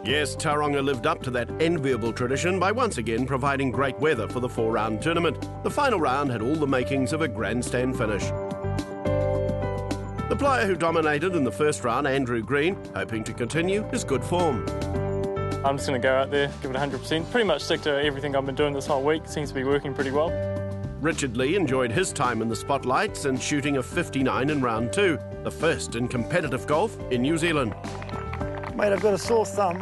Yes, Tauranga lived up to that enviable tradition by once again providing great weather for the 4-round tournament. The final round had all the makings of a grandstand finish. The player who dominated in the first round, Andrew Green, hoping to continue his good form. I'm just going to go out there, give it 100%. Pretty much stick to everything I've been doing this whole week. Seems to be working pretty well. Richard Lee enjoyed his time in the spotlights and shooting a 59 in round 2, the first in competitive golf in New Zealand. Mate, I've got a sore thumb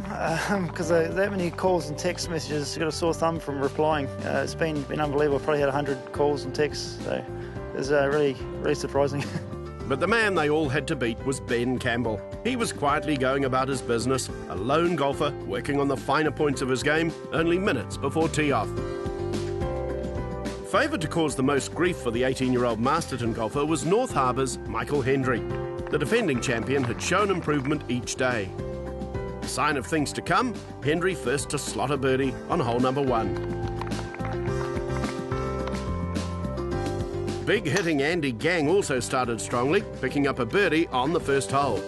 because that many calls and text messages. I've got a sore thumb from replying. It's been unbelievable. I've probably had 100 calls and texts, so it's really surprising. But the man they all had to beat was Ben Campbell. He was quietly going about his business, a lone golfer working on the finer points of his game only minutes before tee-off. Favoured to cause the most grief for the 18-year-old Masterton golfer was North Harbour's Michael Hendry. The defending champion had shown improvement each day. A sign of things to come, Hendry first to slot a birdie on hole number 1. Big hitting Andy Gang also started strongly, picking up a birdie on the first hole.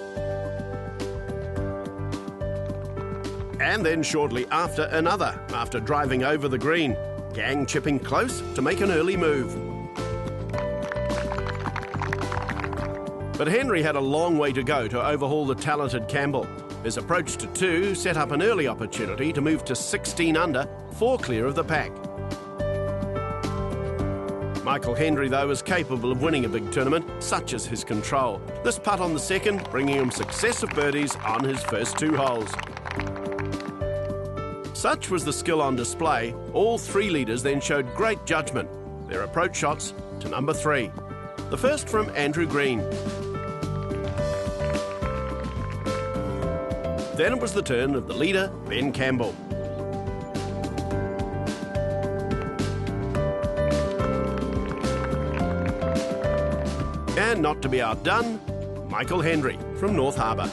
And then shortly after, another, after driving over the green. Gang chipping close to make an early move. But Henry had a long way to go to overhaul the talented Campbell. His approach to 2 set up an early opportunity to move to 16 under, 4 clear of the pack. Michael Hendry, though, is capable of winning a big tournament, such as his control. This putt on the second, bringing him successive birdies on his first 2 holes. Such was the skill on display, all 3 leaders then showed great judgment. Their approach shots to number 3. The first from Andrew Green. Then it was the turn of the leader, Ben Campbell. And not to be outdone, Michael Hendry from North Harbour.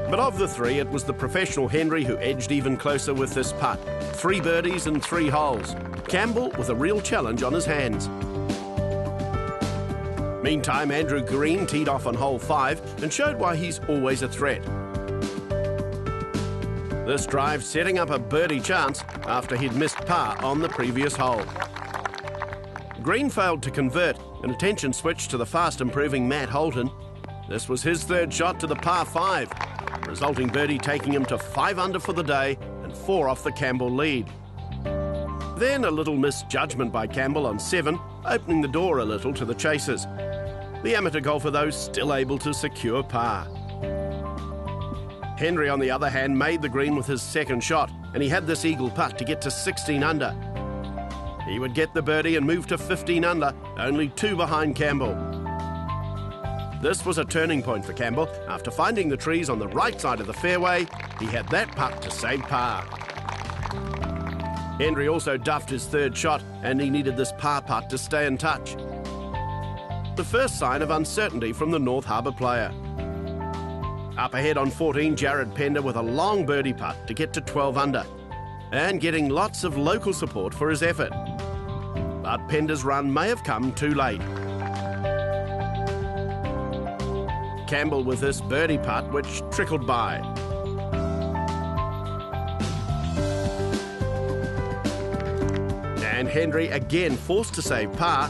But of the 3, it was the professional Hendry who edged even closer with this putt. 3 birdies in 3 holes. Campbell with a real challenge on his hands. Meantime, Andrew Green teed off on hole 5 and showed why he's always a threat. This drive setting up a birdie chance after he'd missed par on the previous hole. Green failed to convert, and attention switched to the fast-improving Matt Holton. This was his 3rd shot to the par 5, resulting birdie taking him to 5 under for the day and 4 off the Campbell lead. Then a little misjudgment by Campbell on 7, opening the door a little to the chasers. The amateur golfer, though, still able to secure par. Hendry, on the other hand, made the green with his 2nd shot, and he had this eagle putt to get to 16 under. He would get the birdie and move to 15 under, only 2 behind Campbell. This was a turning point for Campbell. After finding the trees on the right side of the fairway, he had that putt to save par. Hendry also duffed his 3rd shot, and he needed this par putt to stay in touch. The first sign of uncertainty from the North Harbour player. Up ahead on 14, Jared Pender with a long birdie putt to get to 12 under, and getting lots of local support for his effort. But Pender's run may have come too late. Campbell with this birdie putt, which trickled by. And Hendry again forced to save par.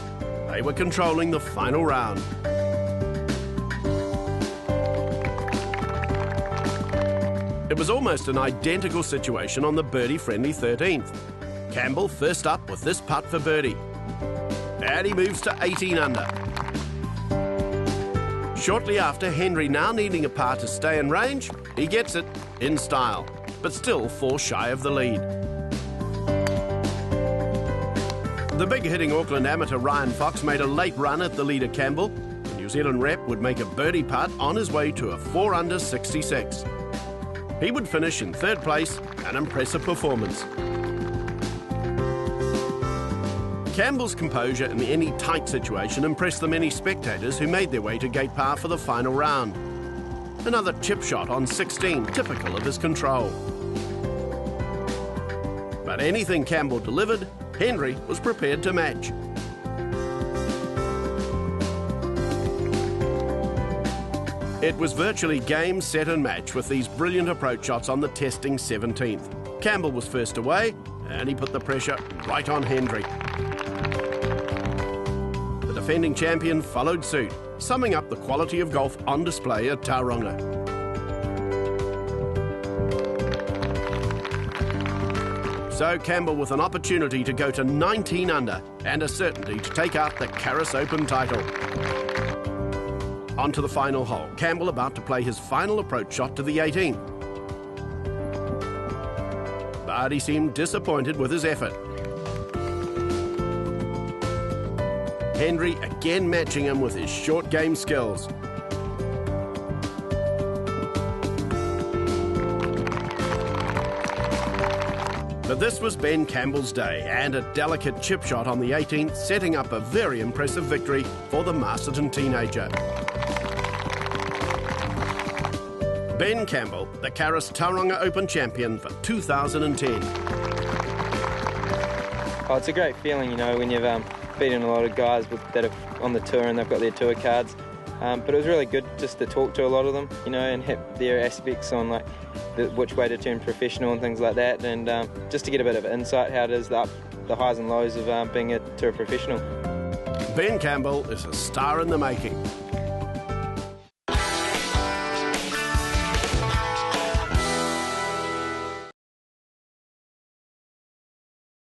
They were controlling the final round. It was almost an identical situation on the birdie-friendly 13th. Campbell first up with this putt for birdie. And he moves to 18 under. Shortly after, Hendry, now needing a par to stay in range, he gets it in style, but still 4 shy of the lead. The big-hitting Auckland amateur Ryan Fox made a late run at the leader Campbell. The New Zealand rep would make a birdie putt on his way to a 4 under 66. He would finish in 3rd place, an impressive performance. Campbell's composure in any tight situation impressed the many spectators who made their way to gate par for the final round. Another chip shot on 16, typical of his control. But anything Campbell delivered, Hendry was prepared to match. It was virtually game, set and match with these brilliant approach shots on the testing 17th. Campbell was first away and he put the pressure right on Hendry. The defending champion followed suit, summing up the quality of golf on display at Tauranga. So Campbell with an opportunity to go to 19 under and a certainty to take out the Carrus Open title. On to the final hole. Campbell about to play his final approach shot to the 18th. But he seemed disappointed with his effort. Hendry again matching him with his short game skills. But this was Ben Campbell's day, and a delicate chip shot on the 18th, setting up a very impressive victory for the Masterton teenager. Ben Campbell, the Carrus Tauranga Open champion for 2010. Oh, it's a great feeling, you know, when you've beaten a lot of guys that are on the tour and they've got their tour cards. But it was really good just to talk to a lot of them, you know, and hit their aspects on like which way to turn professional and things like that, and just to get a bit of insight how it is the highs and lows of being a tour professional. Ben Campbell is a star in the making.